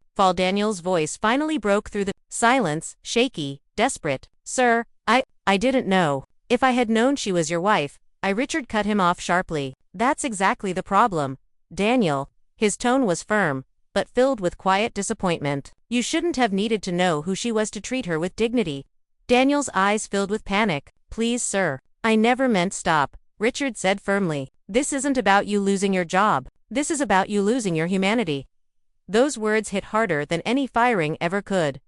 voice finally broke through the silence, shaky, desperate. "Sir, I didn't know. If I had known she was your wife, Richard cut him off sharply. "That's exactly the problem, Daniel." His tone was firm, but filled with quiet disappointment. "You shouldn't have needed to know who she was to treat her with dignity." Daniel's eyes filled with panic. "Please, sir, I never meant." "Stop," Richard said firmly. "This isn't about you losing your job. This is about you losing your humanity." Those words hit harder than any firing ever could.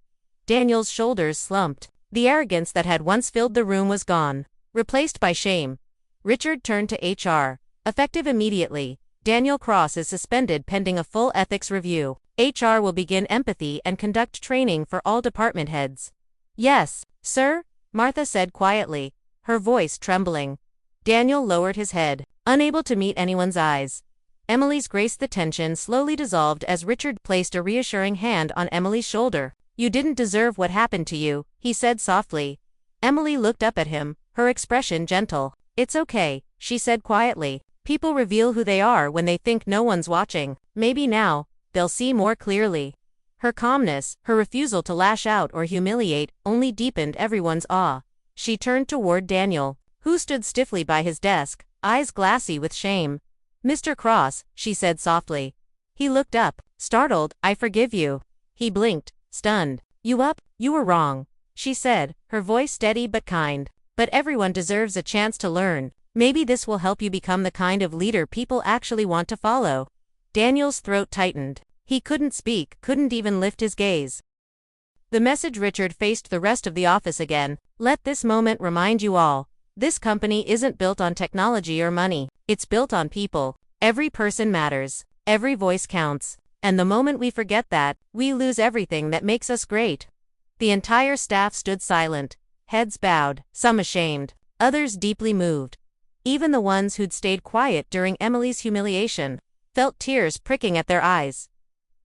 Daniel's shoulders slumped. The arrogance that had once filled the room was gone, replaced by shame. Richard turned to HR. "Effective immediately, Daniel Cross is suspended pending a full ethics review. HR will begin empathy and conduct training for all department heads." "Yes, sir," Martha said quietly, her voice trembling. Daniel lowered his head, unable to meet anyone's eyes. Emily's grace. The tension slowly dissolved as Richard placed a reassuring hand on Emily's shoulder. "You didn't deserve what happened to you," he said softly. Emily looked up at him, her expression gentle. "It's okay," she said quietly. "People reveal who they are when they think no one's watching. Maybe now, they'll see more clearly." Her calmness, her refusal to lash out or humiliate, only deepened everyone's awe. She turned toward Daniel, who stood stiffly by his desk, eyes glassy with shame. "Mr. Cross," she said softly. He looked up, startled. "I forgive you." He blinked, stunned. "You up? You were wrong," she said, her voice steady but kind. "But everyone deserves a chance to learn. Maybe this will help you become the kind of leader people actually want to follow. Daniel's throat tightened. He couldn't speak, couldn't even lift his gaze. The message Richard faced the rest of the office again. Let this moment remind you all. This company isn't built on technology or money. It's built on people. Every person matters. Every voice counts. And the moment we forget that, we lose everything that makes us great. The entire staff stood silent, heads bowed, some ashamed, others deeply moved. Even the ones who'd stayed quiet during Emily's humiliation felt tears pricking at their eyes.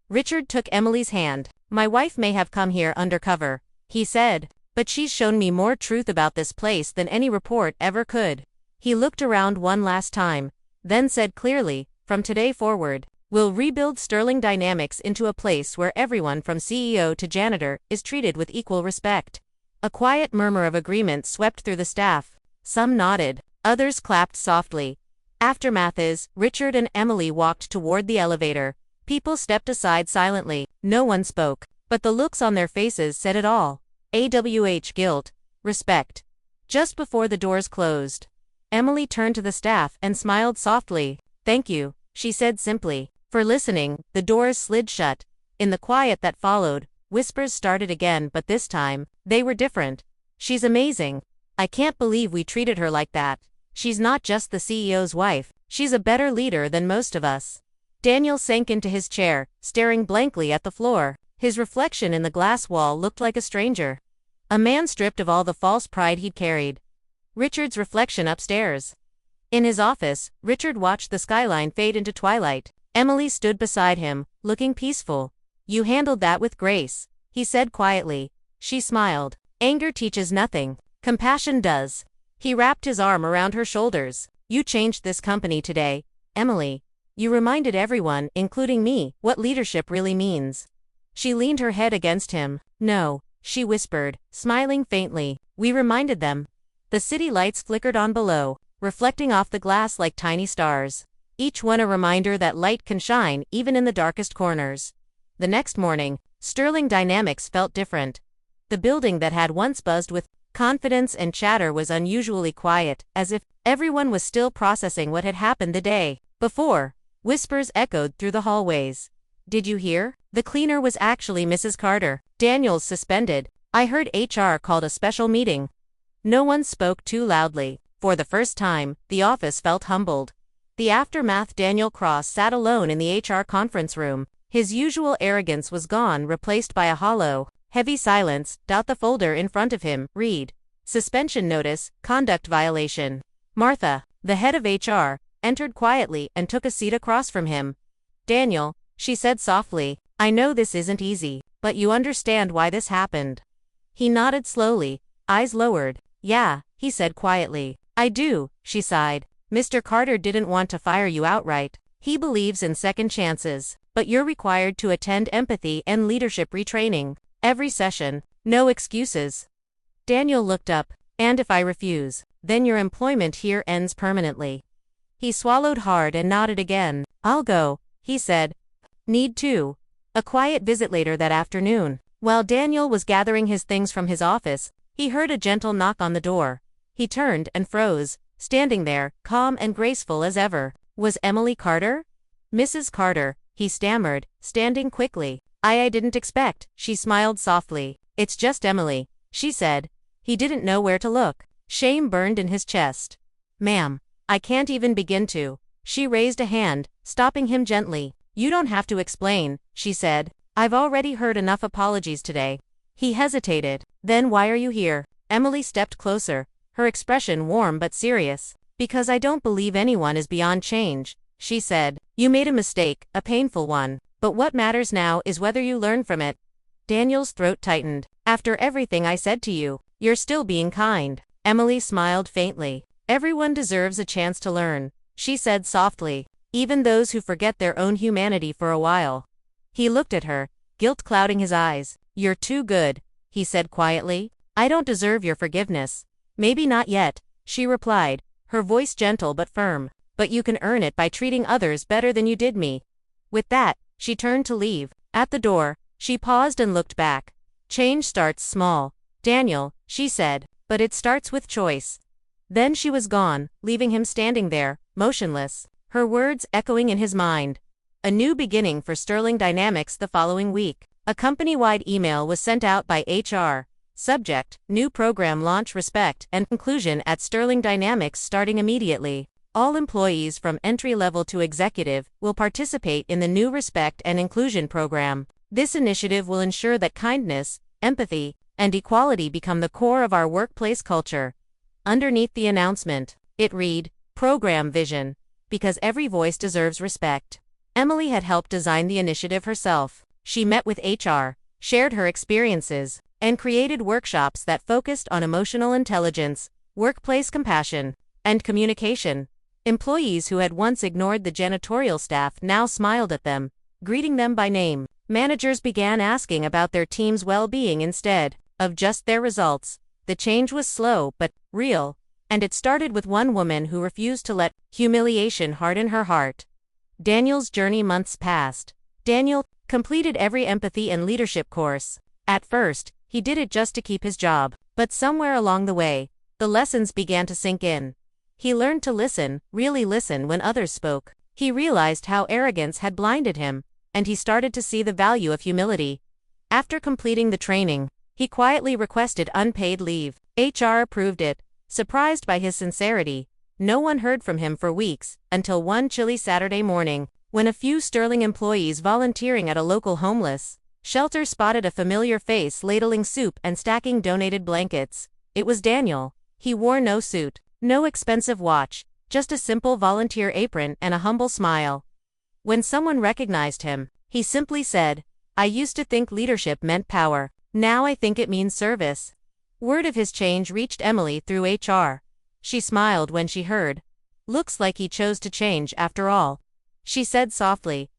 Richard took Emily's hand. My wife may have come here undercover, he said, but she's shown me more truth about this place than any report ever could. He looked around one last time, then said clearly, from today forward, we'll rebuild Sterling Dynamics into a place where everyone from CEO to janitor is treated with equal respect. A quiet murmur of agreement swept through the staff. Some nodded, others clapped softly. Aftermath is, Richard and Emily walked toward the elevator. People stepped aside silently. No one spoke, but the looks on their faces said it all. Guilt, respect. Just before the doors closed, Emily turned to the staff and smiled softly. Thank you, she said simply, for listening. The doors slid shut. In the quiet that followed, whispers started again, but this time, they were different. She's amazing. I can't believe we treated her like that. She's not just the CEO's wife, she's a better leader than most of us. Daniel sank into his chair, staring blankly at the floor. His reflection in the glass wall looked like a stranger. A man stripped of all the false pride he'd carried. Richard's reflection upstairs. In his office, Richard watched the skyline fade into twilight. Emily stood beside him, looking peaceful. You handled that with grace, he said quietly. She smiled. Anger teaches nothing. Compassion does. He wrapped his arm around her shoulders. You changed this company today, Emily. You reminded everyone, including me, what leadership really means. She leaned her head against him. No, she whispered, smiling faintly. We reminded them. The city lights flickered on below, reflecting off the glass like tiny stars. Each one a reminder that light can shine even in the darkest corners. The next morning, Sterling Dynamics felt different. The building that had once buzzed with confidence and chatter was unusually quiet, as if everyone was still processing what had happened the day before. Whispers echoed through the hallways. Did you hear? The cleaner was actually Mrs. Carter. Daniel's suspended. I heard HR called a special meeting. No one spoke too loudly. For the first time, the office felt humbled. The aftermath. Daniel Cross sat alone in the HR conference room. His usual arrogance was gone, replaced by a hollow, heavy silence. The folder in front of him. Read. Suspension notice, conduct violation. Martha, the head of HR, entered quietly and took a seat across from him. Daniel, she said softly, I know this isn't easy, but you understand why this happened. He nodded slowly, eyes lowered. Yeah, he said quietly. I do, she sighed. Mr. Carter didn't want to fire you outright. He believes in second chances, but you're required to attend empathy and leadership retraining. Every session, no excuses. Daniel looked up. And if I refuse, then your employment here ends permanently. He swallowed hard and nodded again. I'll go, he said. Need to. A quiet visit later that afternoon. While Daniel was gathering his things from his office, he heard a gentle knock on the door. He turned and froze, standing there, calm and graceful as ever. Was Emily Carter? Mrs. Carter, he stammered, standing quickly. I didn't expect, she smiled softly. It's just Emily, she said. He didn't know where to look. Shame burned in his chest. Ma'am, I can't even begin to. She raised a hand, stopping him gently. You don't have to explain, she said. I've already heard enough apologies today. He hesitated. Then why are you here? Emily stepped closer, her expression warm but serious. Because I don't believe anyone is beyond change, she said. You made a mistake, a painful one. But what matters now is whether you learn from it. Daniel's throat tightened. After everything I said to you, you're still being kind. Emily smiled faintly. Everyone deserves a chance to learn, she said softly. Even those who forget their own humanity for a while. He looked at her, guilt clouding his eyes. You're too good, he said quietly. I don't deserve your forgiveness. Maybe not yet, she replied, her voice gentle but firm. But you can earn it by treating others better than you did me. With that, she turned to leave. At the door, she paused and looked back. Change starts small, Daniel, she said, but it starts with choice. Then she was gone, leaving him standing there, motionless, her words echoing in his mind. A new beginning for Sterling Dynamics the following week. A company-wide email was sent out by HR. Subject: New program launch, respect and inclusion at Sterling Dynamics starting immediately. All employees from entry-level to executive will participate in the new Respect and Inclusion program. This initiative will ensure that kindness, empathy, and equality become the core of our workplace culture. Underneath the announcement, it read, Program Vision. Because every voice deserves respect. Emily had helped design the initiative herself. She met with HR, shared her experiences, and created workshops that focused on emotional intelligence, workplace compassion, and communication. Employees who had once ignored the janitorial staff now smiled at them, greeting them by name. Managers began asking about their team's well-being instead of just their results. The change was slow but real, and it started with one woman who refused to let humiliation harden her heart. Daniel's journey. Months passed. Daniel completed every empathy and leadership course. At first, he did it just to keep his job, but somewhere along the way, the lessons began to sink in. He learned to listen, really listen when others spoke. He realized how arrogance had blinded him, and he started to see the value of humility. After completing the training, he quietly requested unpaid leave. HR approved it. Surprised by his sincerity, no one heard from him for weeks, until one chilly Saturday morning, when a few Sterling employees volunteering at a local homeless shelter spotted a familiar face ladling soup and stacking donated blankets. It was Daniel. He wore no suit, no expensive watch, just a simple volunteer apron and a humble smile. When someone recognized him, he simply said, "I used to think leadership meant power. Now I think it means service." Word of his change reached Emily through HR. She smiled when she heard. "Looks like he chose to change after all," she said softly.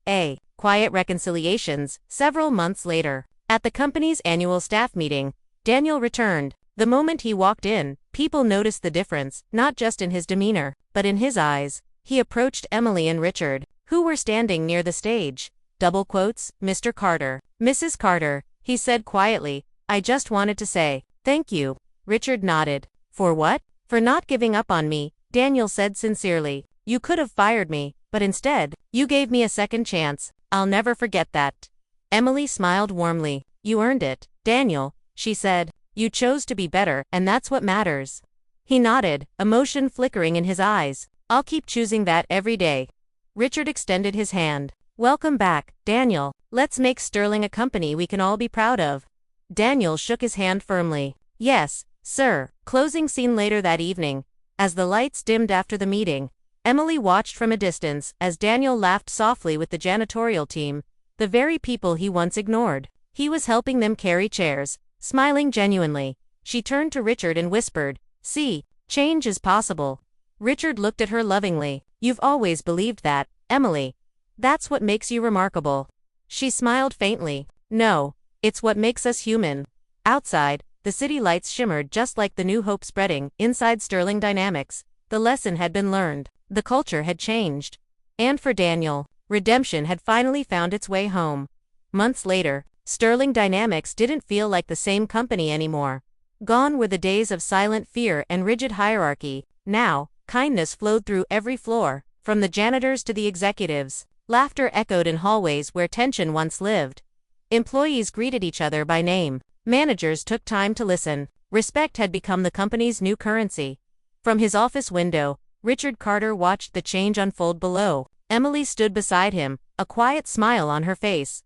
Quiet reconciliations. Several months later, at the company's annual staff meeting, Daniel returned. The moment he walked in, people noticed the difference, not just in his demeanor, but in his eyes. He approached Emily and Richard, who were standing near the stage. Double quotes, "Mr. Carter, Mrs. Carter," he said quietly, "I just wanted to say, thank you." Richard nodded. "For what?" "For not giving up on me," Daniel said sincerely. "You could have fired me, but instead, you gave me a second chance. I'll never forget that." Emily smiled warmly. "You earned it, Daniel," she said. "You chose to be better, and that's what matters." He nodded, emotion flickering in his eyes. "I'll keep choosing that every day." Richard extended his hand. "Welcome back, Daniel. Let's make Sterling a company we can all be proud of." Daniel shook his hand firmly. "Yes, sir." Closing scene. Later that evening, as the lights dimmed after the meeting, Emily watched from a distance as Daniel laughed softly with the janitorial team, the very people he once ignored. He was helping them carry chairs, smiling genuinely. She turned to Richard and whispered, "See, change is possible." Richard looked at her lovingly. "You've always believed that, Emily. That's what makes you remarkable." She smiled faintly. "No, it's what makes us human." Outside, the city lights shimmered just like the new hope spreading. Inside Sterling Dynamics, the lesson had been learned. The culture had changed. And for Daniel, redemption had finally found its way home. Months later, Sterling Dynamics didn't feel like the same company anymore. Gone were the days of silent fear and rigid hierarchy. Now, kindness flowed through every floor, from the janitors to the executives. Laughter echoed in hallways where tension once lived. Employees greeted each other by name. Managers took time to listen. Respect had become the company's new currency. From his office window, Richard Carter watched the change unfold below. Emily stood beside him, a quiet smile on her face.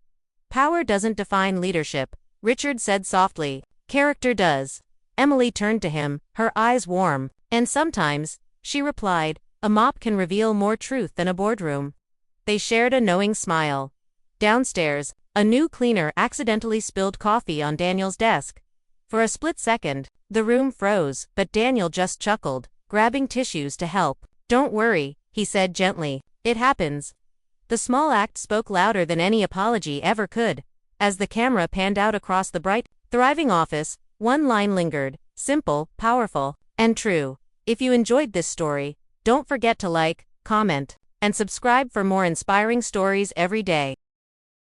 "Power doesn't define leadership," Richard said softly. "Character does." Emily turned to him, her eyes warm. "And sometimes," she replied, "a mop can reveal more truth than a boardroom." They shared a knowing smile. Downstairs, a new cleaner accidentally spilled coffee on Daniel's desk. For a split second, the room froze, but Daniel just chuckled, grabbing tissues to help. "Don't worry," he said gently. "It happens." The small act spoke louder than any apology ever could. As the camera panned out across the bright, thriving office, one line lingered, simple, powerful, and true. If you enjoyed this story, don't forget to like, comment, and subscribe for more inspiring stories every day.